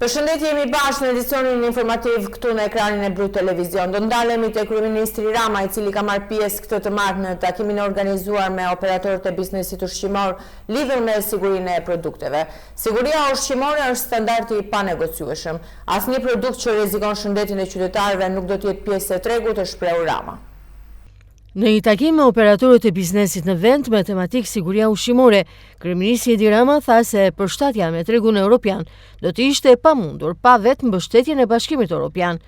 Përshëndetje, jemi bashkë në edicionin informativ këtu në ekranin e Blu Televizion. Do ndalemi te kryeministri Rama, i cili ka marrë pjesë këtë të martë në takimin e organizuar me operatorët e biznesit ushqimor lidhur me sigurinë e produkteve. Siguria ushqimore është standardi i panegociueshëm. Asnjë produkt që rrezikon shëndetin e qytetarëve nuk do të jetë pjesë e tregut, është shprehur Rama. Në një takim me operatorët e biznesit në vend me tematik siguria ushqimore, kryeministri Edi Rama tha se përshtatja me tregun evropian do të ishte e pamundur pa vetë mbështetjen e Bashkimit Evropian.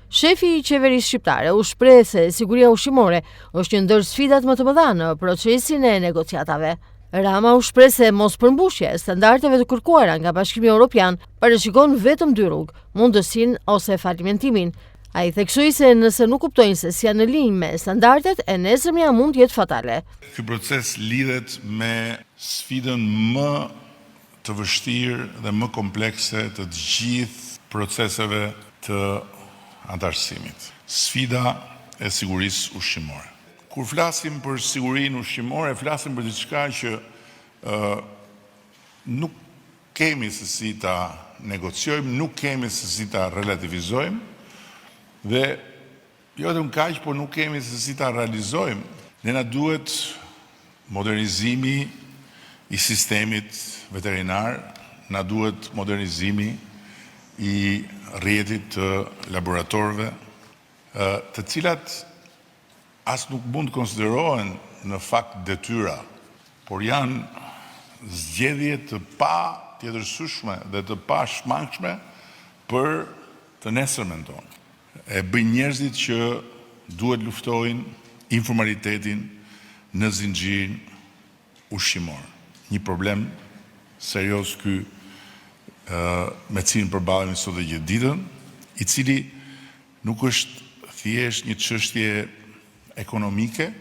Shefi i qeverisë shqiptare u shpreh se siguria ushqimore është një ndër sfidat më të mëdha në procesin e negociatave. Rama u shpreh se mos përmbushja e standardeve të kërkuara nga Bashkimi Evropian parashikon vetëm dy rrugë, mundësinë ose falimentimin. A i theksoi se nëse nuk kuptojnë se si janë në linjë me standardet, e nesërmja mund jetë fatale. Ky proces lidhet me sfidën më të vështirë dhe më komplekse të gjithë proceseve të antarësimit. Sfida e sigurisë ushqimore. Kur flasim për sigurinë ushqimore, flasim për diçka që nuk kemi se si ta negociojmë, nuk kemi se si ta relativizojmë, dhe jo vetëm kaq, por nuk kemi se si ta realizojmë. Ne na duhet modernizimi i sistemit veterinar, na duhet modernizimi i rrjetit të laboratorëve, të cilat as nuk mund të konsiderohen në fakt detyra, por janë zgjedhje të pa tjetërsueshme dhe të pa shmangshme për të nesërmen tonë. E bëjnë njerëzit që duhet luftojnë informalitetin në zinxhirin ushqimor. Një problem serioz ky me cilin përballemi sot dhe gjithë ditën, i cili nuk është thjesht një çështje ekonomike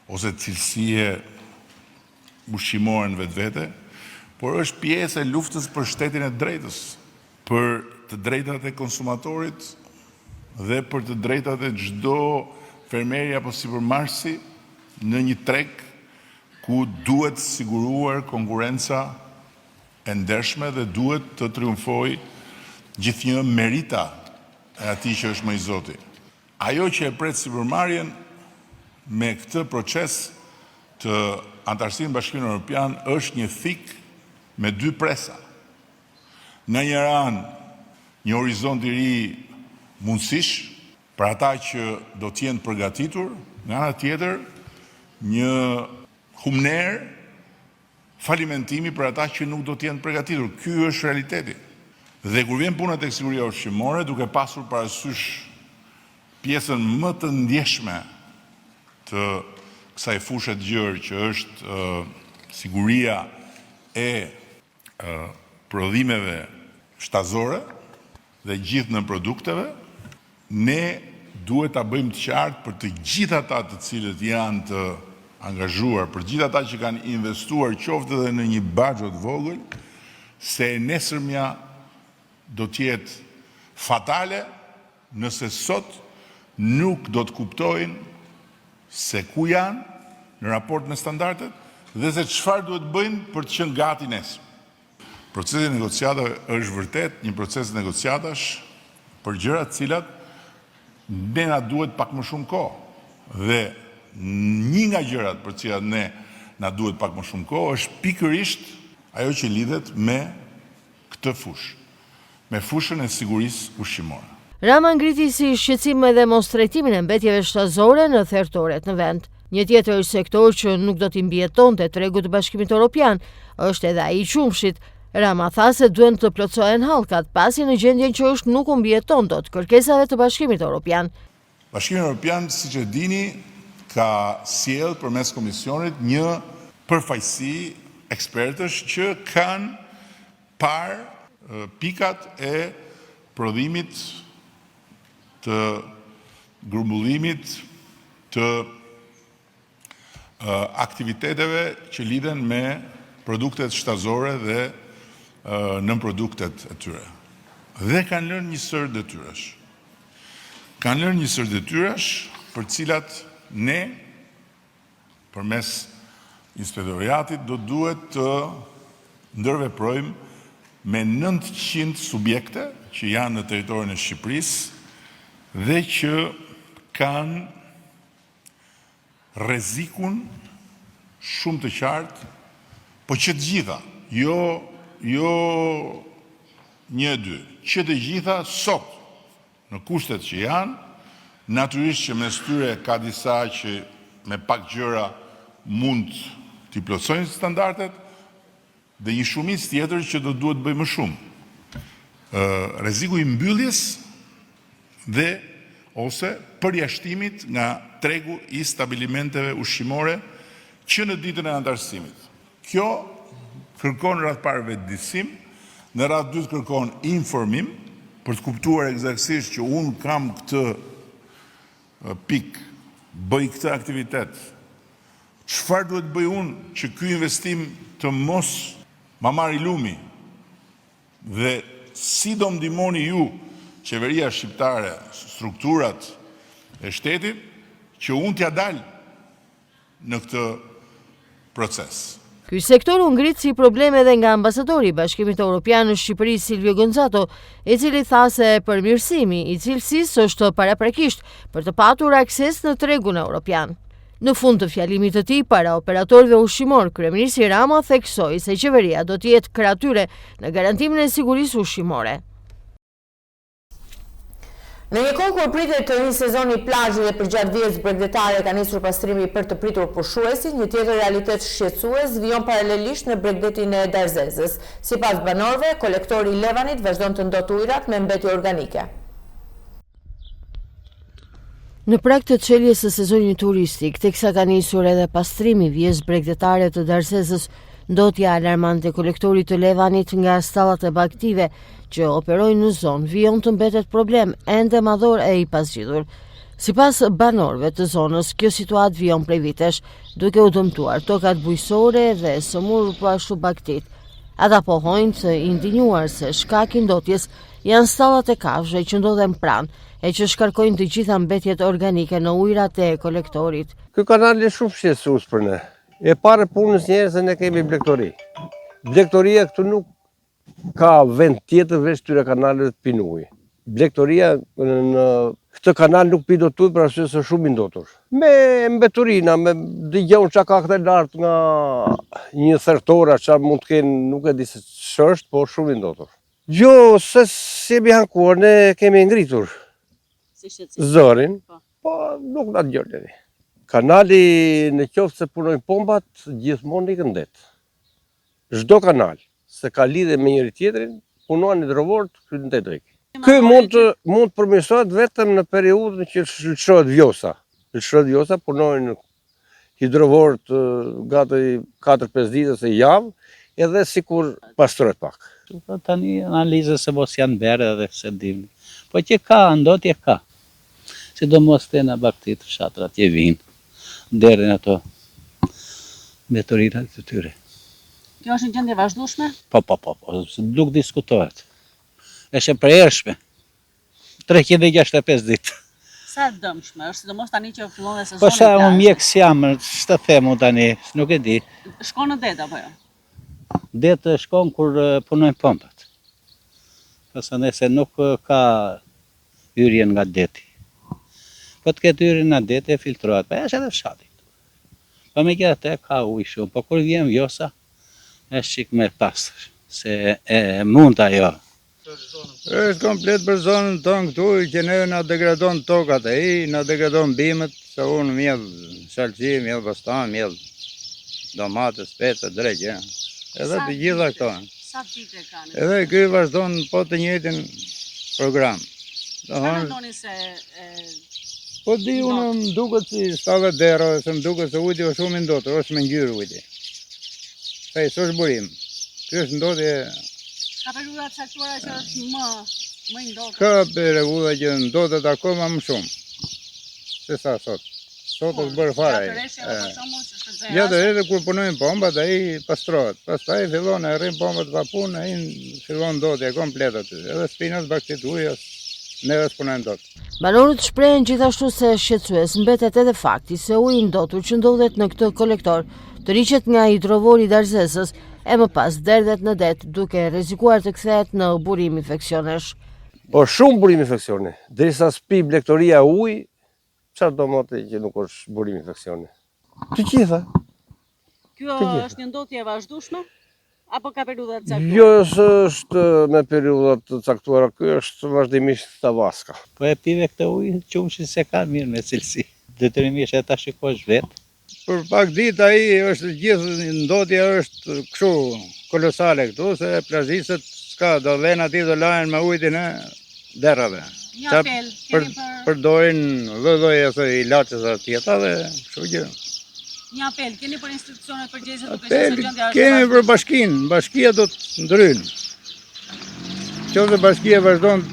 ose cilësie ushqimore në vetvete, por është pjesë e luftës për shtetin e drejtës, për të drejtat e konsumatorit dhe për të drejtat e çdo fermeri apo sipërmarrësi në një treg ku duhet siguruar konkurrenca e ndershme dhe duhet të triumfojë gjithnjë merita e atij që është më i zoti. Ajo që e pret sipërmarrjen me këtë proces të antarësimit në Bashkimin Evropian është një thik me dy presa. Në një anë, një horizont i ri mundësish për ata që do të jenë përgatitur, nga ana tjetër një humner falimentimi për ata që nuk do të jenë përgatitur. Ky është realiteti. Dhe kur vjen puna tek siguria ushqimore, duke pasur parasysh pjesën më të ndjeshme të kësaj fushë të gjerë që është siguria e prodhimeve shtazore dhe gjithë në produkteve, ne duhet ta bëjmë të qartë për të gjithë ata të cilët janë të angazhuar, për gjithë ata që kanë investuar qoftë edhe në një baxhet vogël, se e nesërmja do të jetë fatale nëse sot nuk do të kuptojnë se ku janë në raport me standardet dhe se çfarë duhet bëjnë për të qenë gati nesër. Procesi negociatave është vërtet një proces negociatash për gjëra të cilat ne na duhet pak më shumë kohë. Dhe një nga gjërat për cilat ne na duhet pak më shumë kohë është pikërisht ajo që lidhet me këtë fushë, me fushën e sigurisë ushqimore. Rama ngriti si shqetësim edhe mos trajtimin e mbetjeve shtazore në thertoret në vend. Një tjetër sektor që nuk do t'i mbijetonte tregut të Bashkimit Evropian është edhe ai i qumshit. Rama tha se duhen të plotësohen hallkat, pasi në gjendjen që është nuk u mbijeton dot kërkesave të Bashkimit Evropian. Bashkimi Evropian, siç e dini, ka sjell përmes komisionit një përfaqësi ekspertësh që kanë parë pikat e prodhimit, të grumbullimit, të aktiviteteve që lidhen me produktet shtazore dhe nën produktet e tyre. Dhe kanë lënë një sër detyrash. Kanë lënë një sër detyrash për cilat ne, përmes inspektoriatit, do duhet të ndërveprojmë me 900 subjekte që janë në teritorin e Shqipërisë dhe që kanë rrezikun shumë të qartë, po që të gjitha, jo 1-2, që të gjitha sot në kushtet që janë, natyrisht që mes tyre ka disa që me pak gjëra mund t'i plotësojnë standardet dhe një shumicë tjetër që do duhet bëjmë më shumë. Rreziku i mbylljes dhe ose përjashtimit nga tregu i stabilimenteve ushqimore që në ditën e antarësimit. Kjo kërkon radh parë vetëdijsim, në radh dytë kërkon informim për të kuptuar eksaktësisht që unë kam këtë pikë, bëj këtë aktivitet. Çfarë duhet bëj unë që ky investim të mos ma marrë lumi dhe si do më ndihmoni ju, qeveria shqiptare, strukturat e shtetit, që unë t'ja dal në këtë proces. Ky sektor u ngrit si probleme edhe nga ambasadori i Bashkimit Evropian në Shqipëri Silvio Gonzato, i cili tha se përmirësimi i cilësisë është paraprakisht për të patur akses në tregun evropian. Në fund të fjalimit të tij para operatorëve ushqimor, kryeministri Rama theksoi se qeveria do të jetë krah tyre në garantimin e sigurisë ushqimore. Në një kohë kur pritet të një sezoni plazhi dhe përgjatë vijës bregdetare ka nisur pastrimi për të pritur pushuesit, një tjetër realitet shqetësues vijon paralelisht në bregdetin e Darzezës. Sipas banorëve, kolektori i Levanit vazhdon të ndotë ujërat me mbetje organike. Në prag të çeljes së sezonit turistik, teksa ka nisur edhe pastrimi vijës bregdetare të Darzezës, ndotja alarmante kolektorit të Levanit nga stallat e baktive që operojnë në zonë vijon të mbetet problem ende madhor e i pasgjidhur. Sipas banorëve të zonës, kjo situatë vijon prej vitesh, duke u dëmtuar tokat bujqësore dhe sëmurë po ashtu baktit. Ata pohojnë të indinjuar se shkaki i ndotjes janë stallat e kafshëve që ndodhen pranë e që shkarkojnë të gjitha mbetjet organike në ujërat e kolektorit. Ky kanal është shumë shqetësues për ne. E parë punës njerëz se ne kemi blegtori. Blegtoria këtu nuk ka vend tjetër veç këtyre kanaleve të pinuj. Blegtoria në këtë kanal nuk pi dot ujë për arsye se shumë i ndotur. Me mbeturina, me dëgjon çka ka këtë lart nga një thertora, çfarë mund të kenë, nuk e di se ç'është, po shumë i ndotur. Jo, se jemi hankuar, ne kemi ngritur zërin, po nuk na dëgjoni. Kanali në qoftë se punojnë pompat, gjithmonë i këndet. Çdo kanal, se ka lidhje me njëri tjetrin, punohen hidrovorët në të drejtë. Ky mund të përmirësohet vetëm në periudhën që lëshohet vjosa. Lëshohet vjosa, punojnë hidrovorët gati 4-5 ditë ose javë, edhe sikur pastrohet pak. Tani analizë se mos janë verë edhe se dim. Po që ka, ndotje ka. Sidomos të në baktit të shatrat që vinë, deri në ato mbeturinat të tyre. Kjo është një gjendje vazhdueshme? Po, nuk diskutohet. Është e përhershme. 365 ditë. Sa e dëmshme, është sidomos tani që fillon dhe sezoni. Po sa unë mjek si jam, ç'të them unë tani, nuk e di. Shkon në det apo jo? Det shkon kur punojnë pompat. Pastaj se nuk ka hyrje nga deti. Po të ketë hyrje nga deti e filtrohet, pa është edhe fshati. Po me këtë ka ujë shumë, po kur vjen vjosa, është çik më pastër, se e mund ajo. Është komplet për zonën tonë këtu, që ne na degradon tokat e na degradon bimët, se unë mjell shalqi, mjell bostan, mjell domate, speca, drekë. Edhe të gjitha këto. Sa vite kanë? Edhe ky vazhdon po të njëjtin program. Çfarë mendoni se po di unë më duket si stallet dero, se më duket se ujti është shumë i ndotur, është me ngjyrë ujti. Pej, s'është burim. Ky është ndotje. Ka periudha të caktuara që është më i ndotur? Ka periudha që ndotet akoma më shumë se sa sot. Sot është bërë fare. Ja të edhe kur punojnë pompat, ai pastrohet. Pastaj fillon e rrin pompat pa punë, ai fillon ndotje komplet aty. Edhe spinat baktit ujës, neve s'punojnë dot. Banorët shprehen gjithashtu se shqetësues mbetet edhe fakti se uji i ndotur që ndodhet në këtë kolektor të riqet nga hidrovori i Darzezës e më pas derdhet në det duke rrezikuar të kthehet në burim infeksionesh. Po shumë burim infeksioni. Derisa s'pi blegtoria ujë, çfarë do motë që nuk është burim infeksioni. Të gjitha. Kjo është një ndotje e vazhdueshme apo ka periudha të caktuara? Jo, është me periudha të caktuara, ky është vazhdimisht tavaska. Po e pive këtë ujë, qumshi se ka mirë me cilësi. Detyrimisht e ta shikosh vetë. Për pak ditë ai është gjithë ndotja është kështu kolosale këtu, se plazhistët s'ka, do vjen aty do lahen me ujin e derrave. Një apel, keni Përdorin lloj-lloj ilaçe të tjera dhe kështu gjë. një apel, keni për institucionet përgjegjëse duke qenë se gjendja është Kemi për bashkinë, bashkia do të ndrynë. Qoftë bashkia vazhdon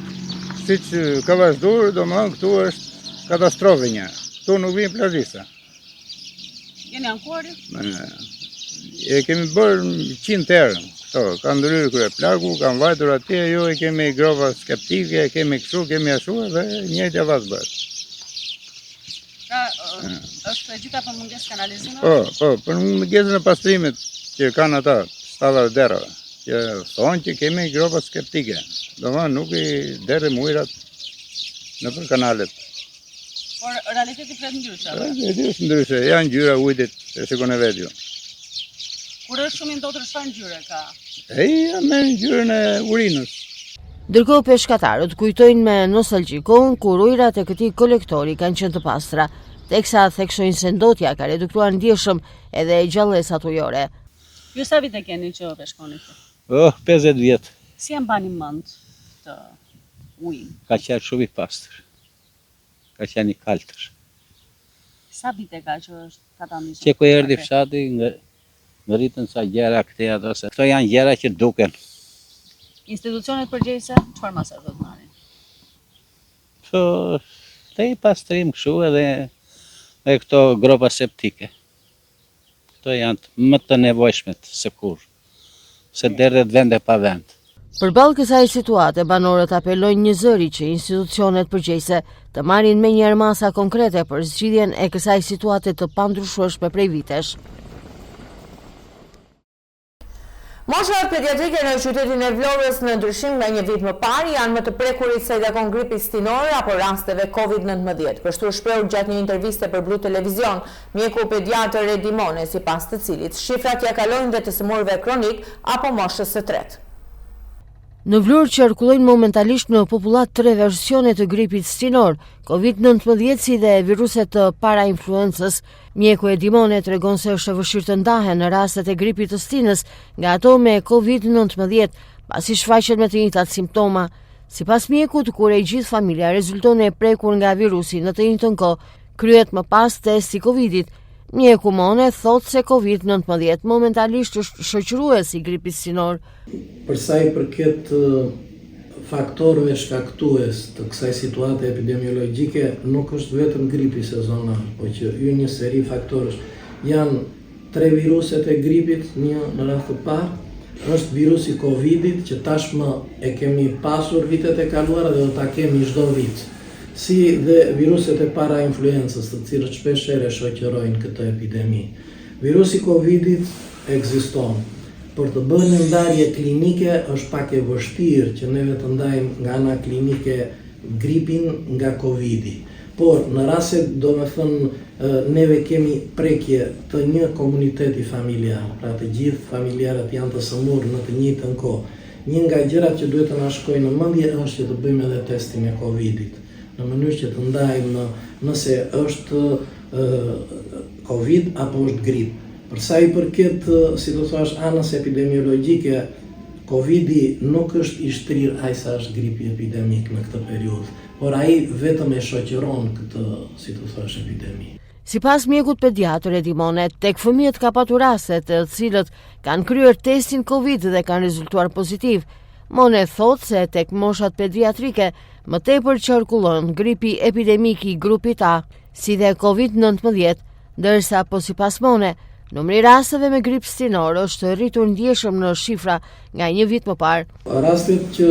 siç ka vazhduar, domethënë këtu është katastrofë një. Këtu nuk vijnë plazhista. Keni ankuar? E kemi bërë 100 herë. Këto, ka ndryrë krye plaku, kanë vajtur atje, jo e kemi gropa skeptike, kemi kështu, kemi ashtu dhe njëjtë avaz bëhet. Është e gjitha për mungesë kanalizime? Po, për mungesën e pastrimit që kanë ata, stalla e derrave, që thonë që kemi gropa skeptike. Domethënë nuk i derrim ujërat nëpër kanalet. Por realiteti flet ndryshe. Është ndryshe, janë ngjyra ujit, e shikon e vetë ju. Kur është shumë i ndotër, çfarë ngjyre ka? Me ngjyrën e urinës. Ndërkohë peshkatarët kujtojnë me nostalgji kohën kur ujërat e këtij kolektori kanë qenë të pastra, teksa theksojnë se ndotja ka reduktuar ndjeshëm edhe gjallësat ujore. Ju sa vite keni që peshkoni këtu? 50 vjet. Si e mbani mend të ujin? Ka qenë shumë i pastër. Ka qenë i kaltër. Sa vite ka që është ka ta nisur? Që ku erdhi fshati ngritën sa gjëra këtej ato se këto janë gjëra që duken. Institucionet përgjegjëse çfarë masë do të marrin? Po, te i pastrim kështu edhe me këto gropa septike. Këto janë më të nevojshmet se kur, se derdhet vende pa vend. Përballë kësaj situate, banorët apelojnë një zëri që institucionet përgjegjëse të marrin menjëherë masa konkrete për zgjidhjen e kësaj situate të pandryshueshme prej vitesh. Moshat pediatrike në qytetin e Vlorës në ndryshim nga një vit më parë janë më të prekurit se dakon gripi stinor apo rasteve COVID-19. Kështu shprehur gjatë një interviste për Blu Televizion, mjeku pediatër Redimone, sipas të cilit shifrat ja kalojnë dhe të sëmurëve kronik apo moshës së tretë. Në Vlorë qarkullojnë momentalisht në popullat 3 versione të gripit stinor, COVID-19 si dhe viruset të para-influencës. Mjeku Edimone tregon se është e vështirë të ndahen në rastet e gripit të stinës nga ato me COVID-19, pasi shfaqen me të njëjtat simptoma. Sipas mjekut, kur e gjithë familja rezulton e prekur nga virusi në të njëjtën kohë, kryhet më pas testi Covidit. Mjeku Mone thot se COVID-19 momentalisht është shoqërues i gripit stinor. Për sa i përket faktorëve shkaktues të kësaj situate epidemiologjike, nuk është vetëm gripi sezonal, po që një seri faktorësh. Janë 3 viruset e gripit, një në rast të parë, është virusi Covidit që tashmë e kemi pasur vitet e kaluara dhe do ta kemi çdo vit. Si dhe viruset e para-influencës, të cilët shpeshherë shoqërojnë këtë epidemi. Virusi Covidit ekziston. Për të bërë një ndarje klinike është pak e vështirë që neve të ndajmë nga ana klinike gripin nga Covidi. Por në rast se do me thënë neve kemi prekje të një komuniteti familjar, pra të gjithë familjarët janë të sëmurë në të njëjtën kohë. Një nga gjërat që duhet të na shkojnë në mendje është që të bëjmë edhe testin e Covidit, në mënyrë që të ndajmë nëse është Covid apo është grip. Për sa i përket, si do thash, anës epidemiologjike, Covidi nuk është i shtrirë aq sa është gripi epidemik në këtë periudhë, por ai vetëm e shoqëron këtë, si do thash, epidemi. Sipas mjekut pediatër Edimone, tek fëmijët ka patur raste të cilët kanë kryer testin Covid dhe kanë rezultuar pozitiv. Mone thot se tek moshat pediatrike më tepër qarkullon gripi epidemik i grupit A, si dhe COVID-19, ndërsa po sipas Mone, numri rasteve me grip stinor është rritur ndjeshëm në shifra nga një vit më parë. Rastet që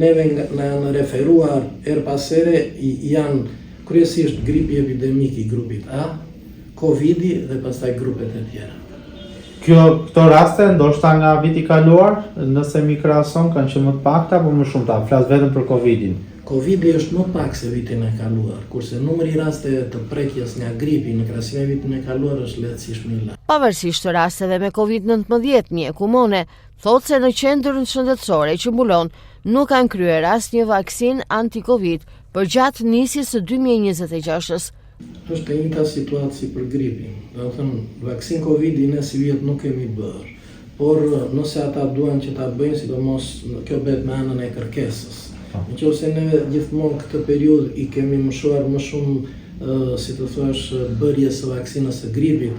neve na janë referuar her pas here janë kryesisht gripi epidemik i grupit A, Covidi dhe pastaj grupet e tjera. Këto raste, ndoshta nga viti kaluar, nëse mi krahason, kanë qenë më të pakta apo më shumëta? Flas vetëm për Covidin. Covidi është më pak se vitin e kaluar, kurse numri i rasteve të prekjes nga gripi në krahasim me vitin e kaluar është lehtësisht më i lartë. Pavarësisht të rasteve me Covid-19, mjeku Mone thotë se në qendrën shëndetësore që mbulon nuk kanë kryer asnjë vaksinë anti-Covid përgjatë nisjes së 2026-s. Është e njëjta situatë si për gripin. Do të thënë, vaksinë Covidi ne si vjet nuk kemi bërë, por nëse ata duan që ta bëjnë, sidomos kjo bëhet me anën e kërkesës. Nëse ne gjithmonë këtë periudhë i kemi mëshuar më shumë, si të thuash, bërjes së vaksinës së gripit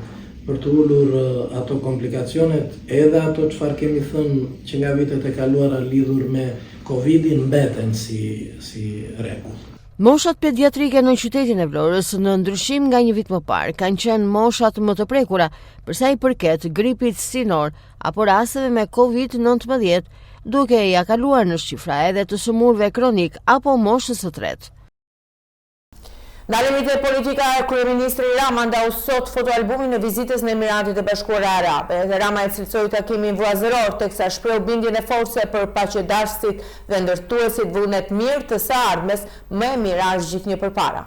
për të ulur ato komplikacionet, edhe ato çfarë kemi thënë që nga vitet e kaluara lidhur me Covidin mbeten si rregull. Moshat pediatrike në qytetin e Vlorës, në ndryshim nga një vit më parë, kanë qenë moshat më të prekura përsa i përket gripit sinor apo rasteve me Covid-19, duke ja kaluar në shifra edhe të sëmurve kronik apo moshës së tretë. Ndalemi te politika, kryeministri Rama ndau sot fotoalbumin e vizitës në Emiratet e Bashkuara Arabe. Rama e cilësoi takimin vllazëror, teksa shpreu bindjen e fortë për paqedarësit dhe ndërtuesit vullnet mirë të së ardhmes më e mirë gjithë një përpara.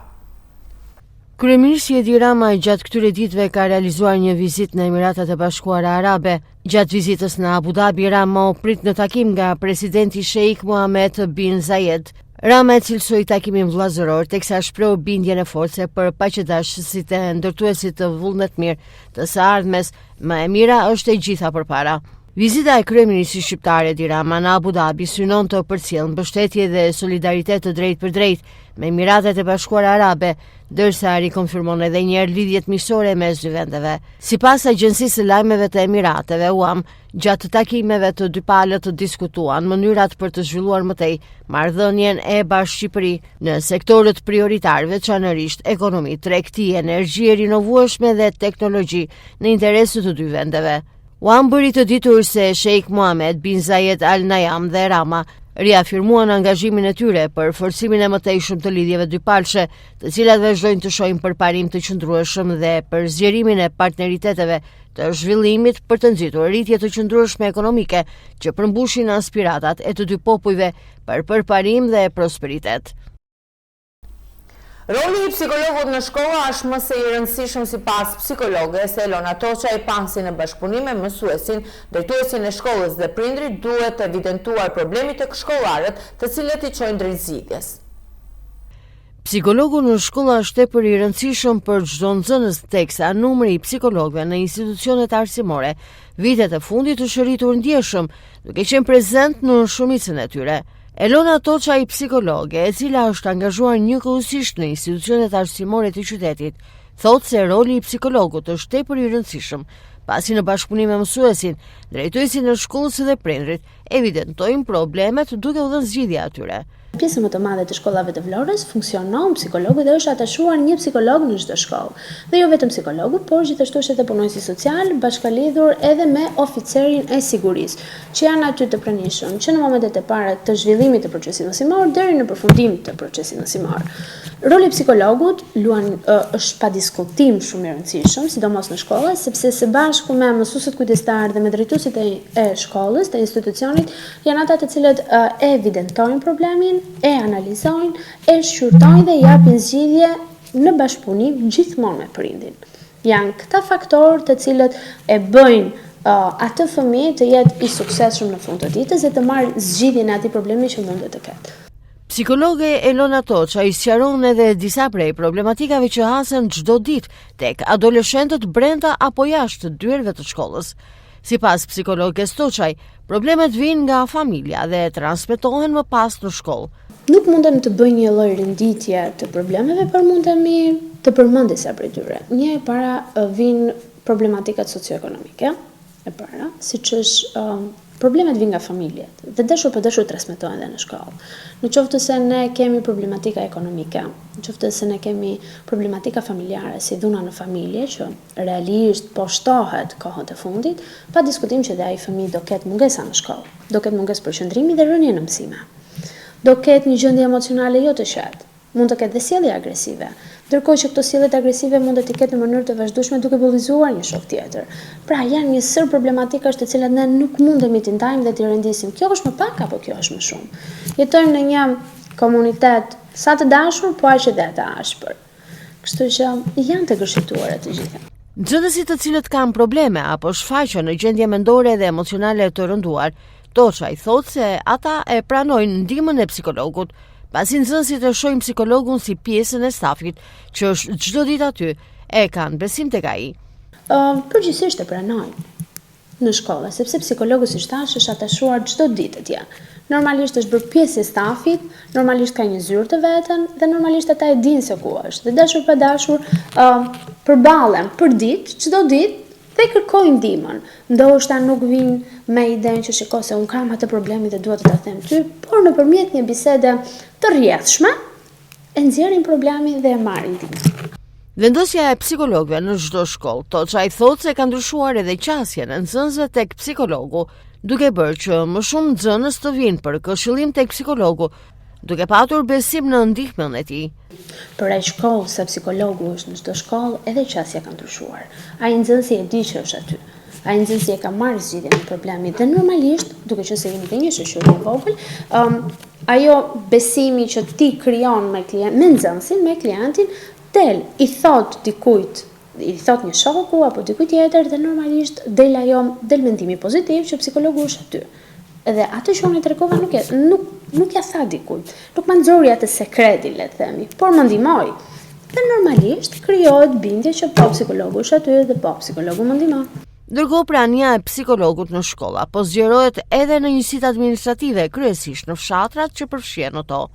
Kryeministri Edi Rama gjatë këtyre ditëve ka realizuar një vizitë në Emiratet e Bashkuara Arabe. Gjatë vizitës në Abu Dhabi, Rama u prit në takim nga presidenti Sheikh Mohammed bin Zayed. Rama e cilësoi takimin vllazëror, teksa shpreu bindjen e fortë për paqedarësit e ndërtuesit të vullnet mirë të së ardhmes më e mira është e gjitha përpara. Vizita e kryeministrit shqiptar Edi Rama në Abu Dhabi synon të përcjellë mbështetje dhe solidaritet të drejtë për drejtë me Emiratet e Bashkuara Arabe, ndërsa rikonfirmon edhe një herë lidhjet miqësore mes dy vendeve. Sipas Agjencisë së Lajmeve të Emirateve UAM, gjatë takimeve të dy palët diskutuan mënyrat për të zhvilluar më tej marrëdhënien e bashkëshqipëri në sektorët prioritar, veçanërisht ekonomi, tregti, energji e rinovueshme dhe teknologji në interes të dy vendeve. UAM bëri të ditur se Sheikh Mohammed bin Zayed Al Nahyan dhe Rama riafirmuan angazhimin e tyre për forcimin e mëtejshëm të lidhjeve dypalshe, të cilat vazhdojnë të shojnë përparim të qëndrueshëm dhe për zgjerimin e partneriteteve të zhvillimit për të nxitur rritje të qëndrueshme ekonomike që përmbushin aspiratat e të dy popujve për përparim dhe prosperitet. Roli i psikologut në shkolla është më së i rëndësishëm sipas psikologes Elona Toçaj, pasi në bashkëpunim me mësuesin, drejtuesin e shkollës dhe prindrit duhet të evidentuar problemet tek shkollarët, të cilët i çojnë drejt zgjidhjes. Psikologu në shkolla është tepër i rëndësishëm për çdo nxënës, teksa numri i psikologëve në institucionet arsimore vitet e fundit është rritur ndjeshëm, duke qenë prezent në shumicën e tyre. Elona Toçaj, psikologe, e cila është angazhuar njëkohësisht në institucionet arsimore të qytetit, thotë se roli i psikologut është tepër i rëndësishëm, pasi në bashkëpunim me mësuesin, drejtuesin e shkollës dhe prindrit evidentojnë problemet duke u dhënë zgjidhje atyre. Pjesë më të madhe të shkollave të Vlorës funksionon psikologu dhe është atashuar një psikolog në çdo shkollë. Dhe jo vetëm psikologu, por gjithashtu është edhe punonjësi social, bashkalidhur edhe me oficerin e sigurisë, që janë aty të pranishëm, që në momentet e para të zhvillimit të procesit mësimor deri në përfundim të procesit mësimor. Roli i psikologut është pa diskutim shumë i rëndësishëm, sidomos në shkolla, sepse së bashku me mësuesit kujdestar dhe me drejtuesit e shkollës, të institucionit, janë ata të cilët e evidentojnë problemin, e analizojnë, e shqyrtojnë dhe japin zgjidhje në bashkëpunim gjithmonë me prindin. Janë këta faktorë të cilët e bëjnë atë fëmijë të jetë i suksesshëm në fund të ditës dhe të marrë zgjidhjen e atij problemi që mundet të ketë. Psikologe Elona Toçaj sqaron edhe disa prej problematikave që hasen çdo ditë tek adoleshentët brenda apo jashtë dyerve të shkollës. Sipas psikologes Toçaj, problemet vijnë nga familja dhe transmetohen më pas në shkollë. Nuk mundem të bëj një lloj renditje të problemeve, por mundemi të përmend disa prej tyre. Një e para vijnë problematikat socioekonomike, e para, siç është problemet vijnë nga familjet dhe dashur për dashur transmetohen edhe në shkollë. Në qoftë se ne kemi problematika ekonomike, në qoftë se ne kemi problematika familjare, si dhuna në familje, që realisht po shtohet kohët e fundit, pa diskutim që dhe ai fëmijë do ketë mungesa në shkollë, do ketë mungesë përqendrimi dhe rënje në mësime. Do ketë një gjendje emocionale jo të qetë, mund të ketë dhe sjellje agresive. Ndërkohë që këto sjelljet agresive mund të ketë në mënyrë të vazhdueshme duke bullizuar një shok tjetër. Pra janë një sër problematikash të cilat ne nuk mundemi t'i ndajmë dhe t'i rendisim. Kjo është më pak apo kjo është më shumë? Jetojmë në një komunitet sa të dashur, po aq edhe të ashpër. Kështu që janë të gërshituara të gjitha. Nxënësit të cilët kanë probleme apo shfaqen në gjendje mendore dhe emocionale të rënduar, Toça i thotë se ata e pranojnë ndihmën e psikologut, pasi nxënësit e shohin psikologun si pjesën e stafit që është çdo ditë aty, e kanë besim tek ai. Përgjithsisht e pranojnë në shkolla, sepse psikologu si thash është atashuar çdo ditë atje. Normalisht është bërë pjesë e stafit, normalisht ka një zyrë të vetën dhe normalisht ata e dinë se ku është. Dhe dashur pa dashur, përballen për ditë, çdo ditë dhe kërkojnë ndihmën. Ndoshta nuk vinë me idenë që shiko se un kam atë problemi dhe dua të ta them ty, por nëpërmjet një bisede të rrjedhshme e nxjerrin problemin dhe e marrin ndihmën. Vendosja e psikologëve në çdo shkollë, Toça i thotë se ka ndryshuar edhe qasjen e nxënësve tek psikologu, duke bërë që më shumë nxënës të vinë për këshillim tek psikologu, duke patur besim në ndihmën e tij. Për ai shkollë sa psikologu është në çdo shkollë, edhe qasja ka ndryshuar. Ai nxënësi e di që është aty. Ai nxënësi e ka marrë zgjidhjen e problemit dhe normalisht, duke qenë se jeni dhe një shoqëri e vogël, ajo besimi që ti krijon me nxënësin, me klientin, i thot dikujt, i thot një shoku apo dikujt tjetër dhe normalisht del mendimi pozitiv që psikologu është aty. Edhe atë që unë i tregova nuk ja tha dikujt, nuk më nxori atë sekretin, le të themi, por më ndihmoi. Dhe normalisht krijohet bindje që po psikologu është aty dhe po psikologu më ndihmon. Ndërkohë prania e psikologut në shkolla po zgjerohet edhe në njësitë administrative, kryesisht në fshatrat që përfshihen ato.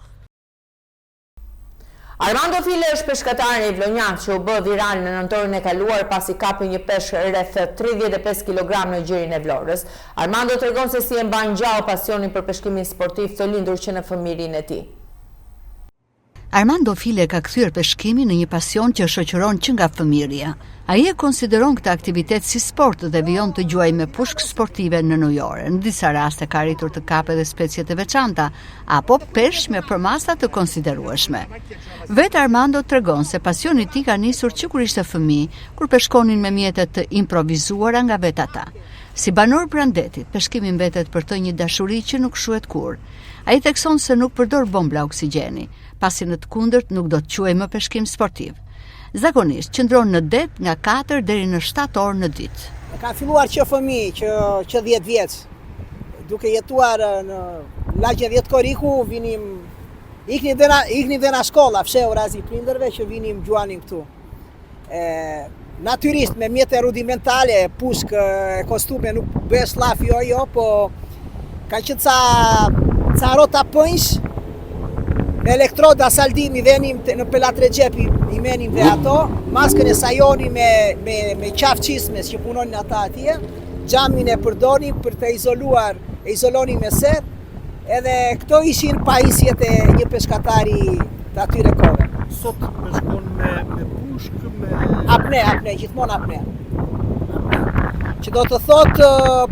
Armando File është peshkatari i Vlonjat që u bë viral në nëntorin e kaluar pasi kapi një peshk rreth 35 kg në gjirin e Vlorës. Armando tregon se si e mban gjallë pasionin për peshkimin sportiv të lindur që në fëmijërinë e tij. Armando File ka kthyer peshkimin në një pasion që shoqëron që nga fëmijëria. Ai e konsideron këtë aktivitet si sport dhe vijon të gjuajë me pushkë sportive në ujore. Në disa raste ka arritur të kapë edhe specie të veçanta apo peshq me përmasa të konsiderueshme. Vetë Armando tregon se pasioni i tij ka nisur që kur ishte fëmijë, kur peshkonin me mjete të improvizuara nga vetë ata. Si banor Brandetit, peshkimi mbetet për të një dashuri që nuk shuhet kurrë. Ai thekson se nuk përdor bombla oksigjeni, pasi në të kundërt nuk do të quhej më peshkim sportiv. Zakonisht qëndron në det nga 4 deri në 7 orë në ditë. Kam filluar që fëmijë, që 10 vjeç, duke jetuar në lagje Vjetkoriku, ikni dhe na shkolla, fsheu razi prindërve që vinim gjuanim këtu. Natyrisht me mjete rudimentale, pushk, kostume, nuk bëhe shlaf jo, po ka që ca rota pënjsh, me elektroda saldimi venim në pelat Regjepi i menim dhe ato, maskën e sajoni me qaf qismes që punonin ata atje, gjamin e përdonim për të izolonin me ser, edhe këto ishin pajisjet e një peshkatari të atyre kove. Sot peshkon me pushk, Apne, gjithmonë apne. Që do të thot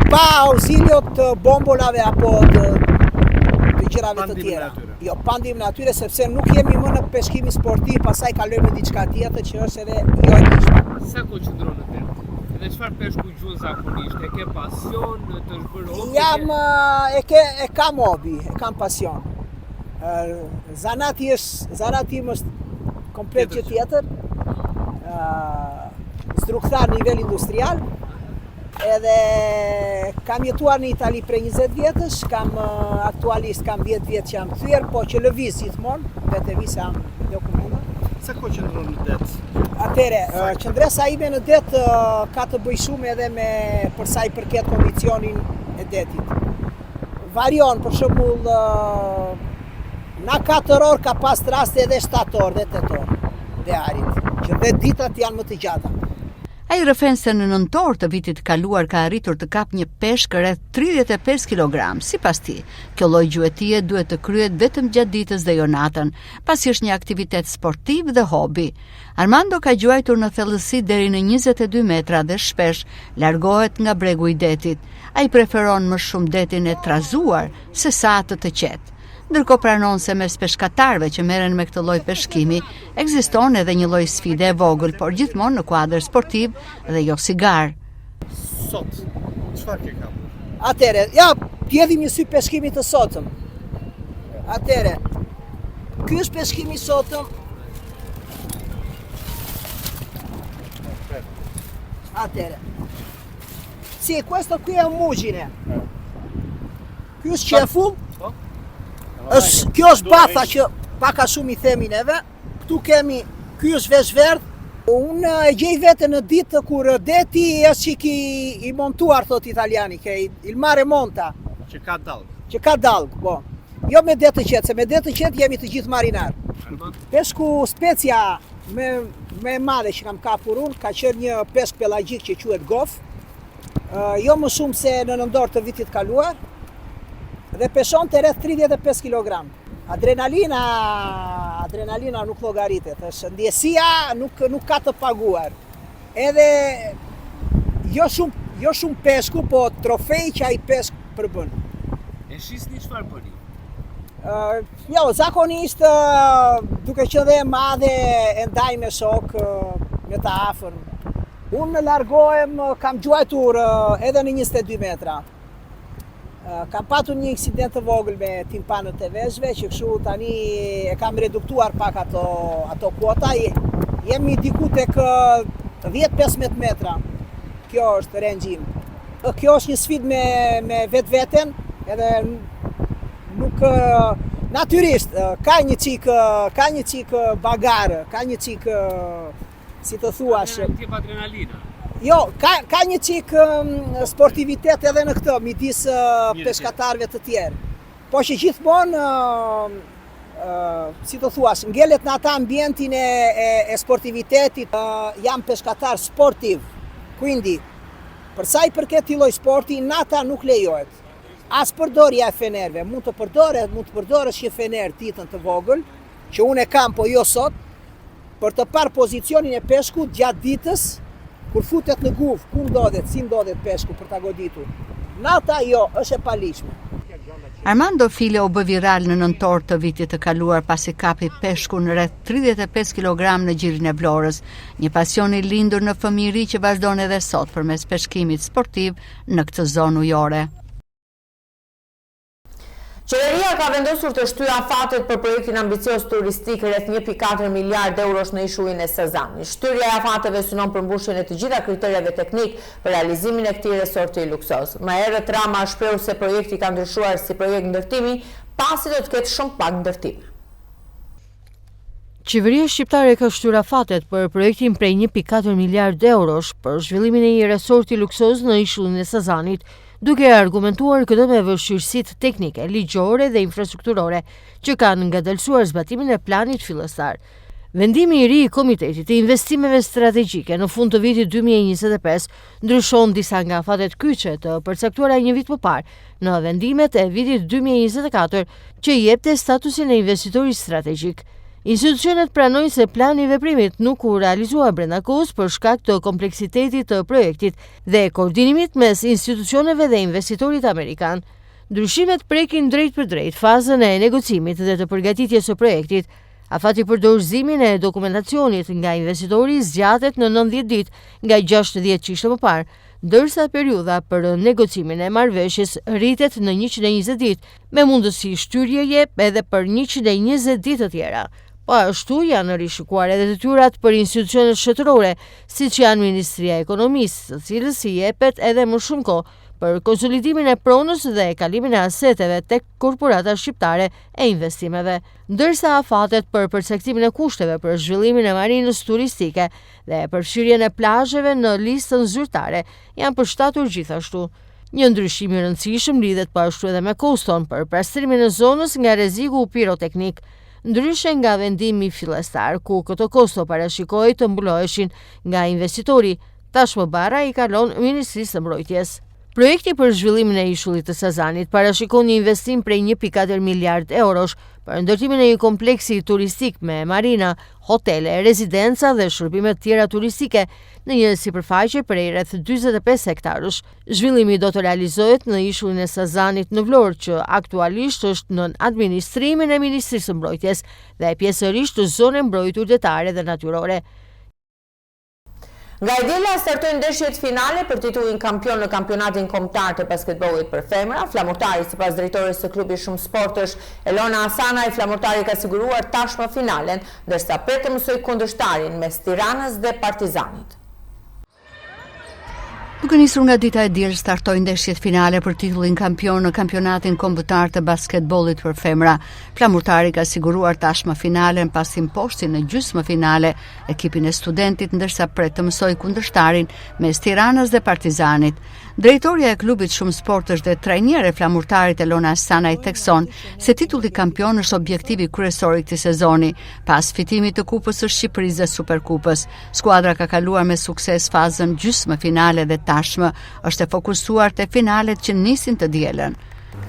pa auxiliot të bombolave apo të gjërave të tjera. Jo, pandim në atyre, sepse nuk jemi më në peshkimin sportiv, pasaj kalojmë në diçka tjetër që është edhe jo e kishme. Sa ko qëndron në tërë? Edhe çfarë peshku gjuhën zakonisht? E ke pasion, të shbërë hobi? E kam hobi, e kam pasion. Zanati im është komplet që tjetër, struktar në nivel industrial, edhe kam jetuar në Itali prej 20 vjetësh, aktualisht kam 10 vjetë që jam kthyer, po që lëviz gjithmonë, vetë vise jam dokumenta. Sa ko qëndron në det? Atere, qëndresa ime në det ka të bëj shumë edhe me përsa i përket kondicionin e detit. Varion, për shembull, na 4 orë ka pas raste edhe 7 orë dhe 8 orë dhe arit, që dhe ditrat janë më të gjata. Ai rrëfen se në nëntor të vitit kaluar ka arritur të kap një peshk rreth 35 kg. Sipas tij, kjo lloj gjuetie duhet të kryhet vetëm gjatë ditës dhe jo natën, pasi është një aktivitet sportiv dhe hobi. Armando ka gjuajtur në thellësi deri në 22 metra dhe shpesh largohet nga bregu i detit. Ai preferon më shumë detin e trazuar se sa atë të qetë. Ndërkohë pranon se mes peshkatarëve që merren me këtë lloj peshkimi, ekziston edhe një lloj sfide e vogël, por gjithmonë në kuadër sportiv dhe jo si garë. Sot, çfarë ke kapur? Atere, ja, pjedhim një sy peshkimit të sotëm. Atere, ky është peshkimi i sotëm. Atere. Sì, questo qui è un mugine. Ky është qefull. Kjo është batha që paka shumë i themi neve. Këtu kemi, ky është vesh verdh. Unë e gjej vete në ditë kur deti është që i montuar, thot italiani, che il mare monta. Që ka dalg. Që ka dalg, po. Jo me det të qetë, se me det të qetë jemi të gjithë marinar. Peshku specia me madhe që kam kapur unë, ka qenë një peshk pelagjik që quhet gof. Jo më shumë se në nëndor të vitit kaluar. Dhe peshon të rreth 35 kg. Adrenalina nuk llogaritet, është ndjesia nuk ka të paguar. Edhe jo shumë peshku, po trofej që ai peshk përbën. E shisni çfarë bëni? Jo, zakonisht duke qenë dhe e madhe e ndaj me shok, me të afër. Unë largohem, kam gjuajtur edhe në 22 metra. Kam patur një aksident të vogël me timpanët e vezhve, që kështu tani e kam reduktuar pak ato kuota. Jemi diku tek 10-15 metra. Kjo është rengjim. Kjo është një sfidë me vetveten, edhe nuk natyrisht ka një çik bagarë, ka një çik si të thuash. Tip adrenalina. Jo, ka një çik sportivitet edhe në këtë, midis peshkatarëve të tjerë. Po që gjithmonë, si të thuash, ngelet në ata ambientin e sportivitetit, jam peshkatar sportiv. Quindi, për sa i përket këtij lloj sporti, nata nuk lejohet. As përdorja e fenerëve, mund të përdorësh një fener ditën të vogël, që unë e kam, po jo sot, për të parë pozicionin e peshkut gjatë ditës, kur futet në guvë, ku ndodhet, si ndodhet peshku për ta goditur. Nata jo, është e palishme. Armando File u bë viral në nëntor të vitit të kaluar pasi kapi peshku në rreth 35 kg në gjirin e Vlorës, një pasion i lindur në fëmijëri që vazhdon edhe sot përmes peshkimit sportiv në këtë zonë ujore. Qeveria ka vendosur të shtyjë afatet për projektin ambicios turistik rreth 1.4 miliard eurosh në ishullin e Sazanit. Shtyrja e afateve synon përmbushjen e të gjitha kriterjeve teknik për realizimin e këtij resorti luksoz. Më herët Rama shpreu se projekti ka ndryshuar si projekt ndërtimi, pasi do të ketë shumë pak ndërtime. Qeveria shqiptare ka shtyr afatet për projektin prej 1.4 miliard eurosh për zhvillimin e një resorti luksoz në ishullin e Sazanit, duke argumentuar këtë me vështirësitë teknike, ligjore dhe infrastrukturore që kanë ngadalësuar zbatimin e planit fillestar. Vendimi i ri i Komitetit të Investimeve Strategjike në fund të vitit 2025 ndryshon disa nga afatet kyçe të përcaktuara një vit më parë në vendimet e vitit 2024 që i jepte statusin e investitorit strategjik. Institucionet pranojnë se plani i veprimit nuk u realizua brenda kohës për shkak të kompleksitetit të projektit dhe koordinimit mes institucioneve dhe investitorit amerikan. Ndryshimet prekin drejt për drejt fazën e negocimit dhe të përgatitjes së projektit. Afati për dorëzimin e dokumentacionit nga investitori zgjatet në 90 ditë nga 60 që ishte më parë, ndërsa periudha për negocimin e marrëveshjes rritet në 120 ditë, me mundësi shtyrjeje edhe për 120 ditë të tjera. Po ashtu janë rishikuar edhe detyrat për institucionet shtetërore, siç janë Ministria e Ekonomisë, së cilës i jepet edhe më shumë kohë për konsolidimin e pronës dhe kalimin e aseteve tek korporata shqiptare e investimeve, ndërsa afatet për përcaktimin e kushteve për zhvillimin e marinës turistike dhe përfshirjen e plazheve në listën zyrtare janë përshtatur gjithashtu. Një ndryshim i rëndësishëm lidhet po ashtu edhe me koston për pastrimin e zonës nga rreziku piroteknik, ndryshe nga vendimi fillestar, ku këto kosto parashikohej të mbuloheshin nga investitori, tashmë bara i kalon Ministrisë së Mbrojtjes. Projekti për zhvillimin e ishullit të Sazanit parashikon një investim prej 1.4 miliard eurosh për ndërtimin e një kompleksi turistik me marina, hotele, rezidenca dhe shërbime të tjera turistike në një sipërfaqe prej rreth 45 hektarësh. Zhvillimi do të realizohet në ishullin e Sazanit në Vlorë, që aktualisht është nën administrimin e Ministrisë së Mbrojtjes dhe pjesërisht të zonë mbrojtur detare dhe natyrore. Nga e djela startojnë ndeshjet finale për titullin kampion në kampionatin kombëtar të basketbollit për femra. Flamurtari, sipas drejtores së klubit Shumë Sportësh, Elona Asana, flamurtari ka siguruar tashmë finalen, ndërsa pret të mësoj kundërshtarin mes Tiranës dhe Partizanit. Duke nisur nga dita e diel startojnë ndeshjet finale për titullin kampion në kampionatin kombëtar të basketbollit për femra. Flamurtari ka siguruar tashmë finalen pas imposti në gjysmë finale ekipin e Studentit, ndërsa pret të mësoj kundërshtarin mes Tiranës dhe Partizanit. Drejtoria e klubit Shumë Sportësh dhe trajnere e flamurtarit Elona Asana i thekson se titulli kampion është objektivi kryesor i këtij sezoni. Pas fitimit të Kupës së Shqipërisë dhe Superkupës, skuadra ka kaluar me sukses fazën gjysmë finale dhe tashmë është e fokusuar te finalet që nisin të dielën.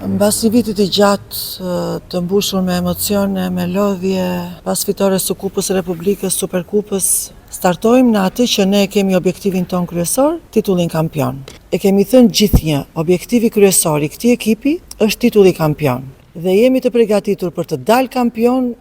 Mbas një vitit i gjatë të mbushur me emocione, me lodhje, pas fitores së Kupës së Republikës, Superkupës, startojmë në atë që ne kemi objektivin ton kryesor, titullin kampion. E kemi thënë gjithnjë, objektivi kryesor i këtij ekipi është titulli kampion. Dhe jemi të përgatitur për të dalë kampion,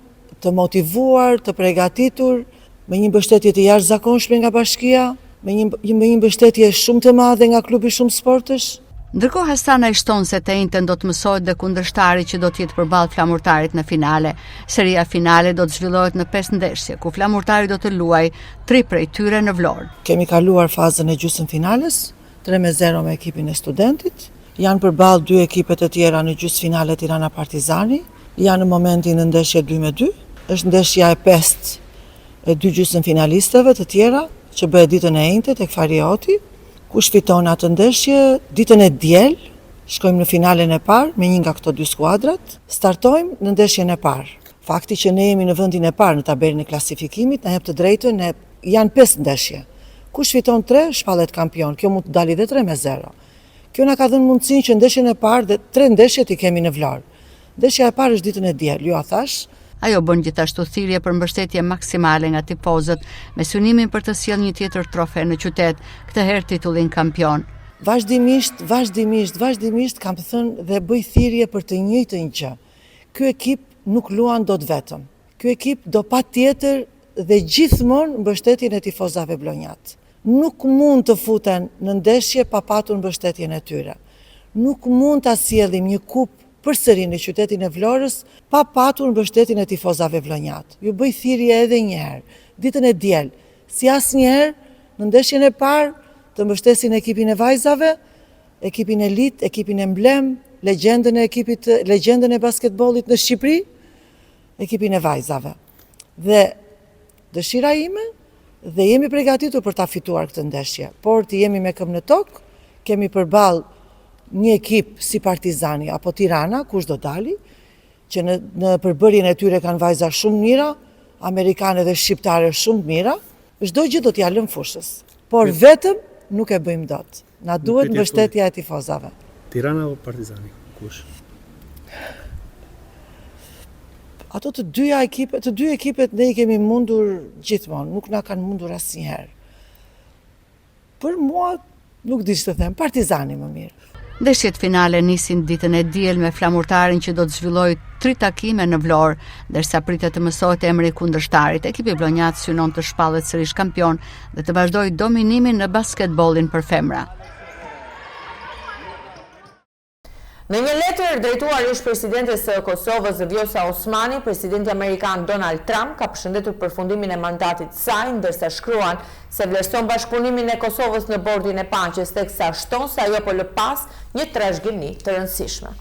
të motivuar, të përgatitur me një mbështetje të jashtëzakonshme nga bashkia, me një mbështetje shumë të madhe nga klubi Shumë Sportësh. Ndërkohë Hasana i shton se të njëjtën do të mësohet dhe kundërshtari që do të jetë përballë flamurtarit në finale. Seria finale do të zhvillohet në 5 ndeshje, ku flamurtari do të luajë 3 prej tyre në Vlorë. Kemi kaluar fazën e gjysmëfinales, 3-0 me ekipin e Studentit. Janë përballë 2 ekipet e tjera në gjysmëfinale Tirana Partizani. Janë në momentin në ndeshje 2-2. Është ndeshja e 5 e 2 gjysmëfinalistëve të tjera që bëhet ditën e njëjtë tek Farioti. Kush fiton atë ndeshje, ditën e diel, shkojmë në finalen e parë me një nga këto 2 skuadrat, startojmë në ndeshjen e parë. Fakti që ne jemi në vendin e parë në tabelën e klasifikimit na jep të drejtën, janë 5 ndeshje. Kush fiton 3, shpallet kampion. Kjo mund të dalë edhe 3-0. Kjo na ka dhënë mundësinë që ndeshjen e parë dhe 3 ndeshjet i kemi në Vlorë. Ndeshja e parë është ditën e diel, ju a thash. Ajo bën gjithashtu thirrje për mbështetje maksimale nga tifozët, me synimin për të sjellë një tjetër trofe në qytet, këtë herë titullin kampion. Vazhdimisht kam thënë dhe bëj thirrje për të njëjtën gjë. Ky ekip nuk luan dot vetëm. Ky ekip do patjetër dhe gjithmonë mbështetjen e tifozave vlonjat. Nuk mund të futen në ndeshje pa patur mbështetjen e tyre. Nuk mund ta sjellim një kupë përsëri në qytetin e Vlorës pa patur mbështetjen e tifozave vlonjat. Ju bëj thirrje edhe një herë, ditën e diel, si asnjëherë në ndeshjen e parë të mbështesin ekipin e vajzave, ekipin elit, ekipin emblem, legjendën e basketbollit në Shqipëri, ekipin e vajzave. Dhe dëshira ime dhe jemi përgatitur për ta fituar këtë ndeshje, por të jemi me këmbë në tokë, kemi përballë një ekip si Partizani apo Tirana, kush do dali, që në përbërjen e tyre kanë vajza shumë mira, amerikane dhe shqiptare shumë mira, çdo gjë do t'ja lëm fushës. Por vetëm nuk e bëjmë dot. Na duhet mbështetja e tifozave. Tirana apo Partizani? Kush? Ato të dy ekipet ne i kemi mundur gjithmonë, nuk na kanë mundur asnjëherë. Për mua nuk di ç'të them, Partizani më mirë. Ndeshjet finale nisin ditën e diel me flamurtarin që do të zhvillojë 3 takime në Vlorë, ndërsa pritet të mësohet emri i kundërshtarit. Ekipi vlonjat synon të shpallet sërish kampion dhe të vazhdojë dominimin në basketbollin për femra. Në një letër drejtuar ish presidentes së Kosovës Vjosa Osmani, presidenti amerikan Donald Trump ka përshëndetur përfundimin e mandatit të saj, ndërsa shkruan se vlerëson bashkëpunimin e Kosovës në bordin e paqes, teksa shton se ajo po lë pas një trashëgimi të rëndësishme.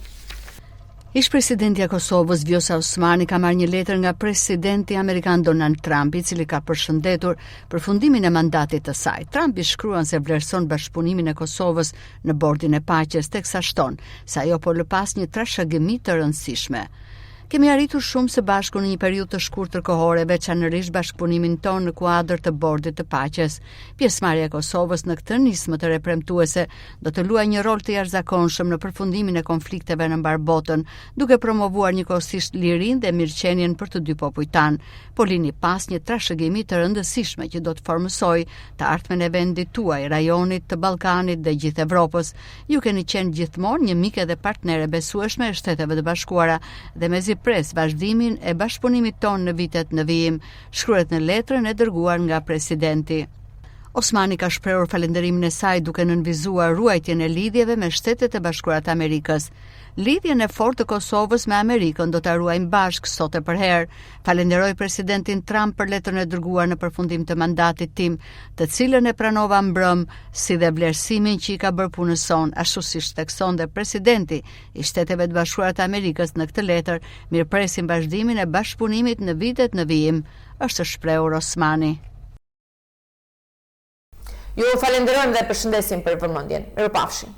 Ish presidenti i Kosovës Vjosa Osmani ka marrë një letër nga presidenti amerikan Donald Trump, i cili ka përshëndetur përfundimin e mandatit të saj. Trump i shkruan se vlerëson bashkëpunimin e Kosovës në bordin e paqes, teksa shton se ajo po lë pas një trashëgimi të rëndësishme. Kemi arritur shumë së bashku në një periudhë të shkurtër kohore, veçanërisht bashkëpunimin tonë në kuadër të Bordit të Paqes. Pjesëmarrja e Kosovës në këtë nismë të repremtuese do të luajë një rol të jashtëzakonshëm në përfundimin e konflikteve në mbar botën, duke promovuar njëkohësisht lirinë dhe mirëqenien për të dy popujt tanë, por lini pas një trashëgimi të rëndësishme që do të formësojë të ardhmen e vendit tuaj, rajonit, të Ballkanit dhe gjithë Evropës. Ju keni qenë gjithmonë një mike dhe partnere besueshme e Shteteve të Bashkuara dhe mezi pres vazhdimin e bashkëpunimit tonë në vitet në vijim, shkruhet në letrën e dërguar nga presidenti. Osmani ka shprehur falënderimin e saj duke nënvizuar ruajtjen e lidhjeve me Shtetet e Bashkuara të Amerikës. Lidhjen e fortë të Kosovës me Amerikën do ta ruajmë bashkë sot e përherë. Falenderoj presidentin Trump për letrën e dërguar në përfundim të mandatit tim, të cilën e pranova mbrëm, si dhe vlerësimin që i ka bërë punës son, ashtu siç theksonte presidenti i Shteteve të Bashkuara të Amerikës në këtë letër, mirëpresim vazhdimin e bashkëpunimit në vitet në vijim, është shprehur Osmani. Ju falenderojmë dhe përshëndesim për vëmendjen. Mirupafshim.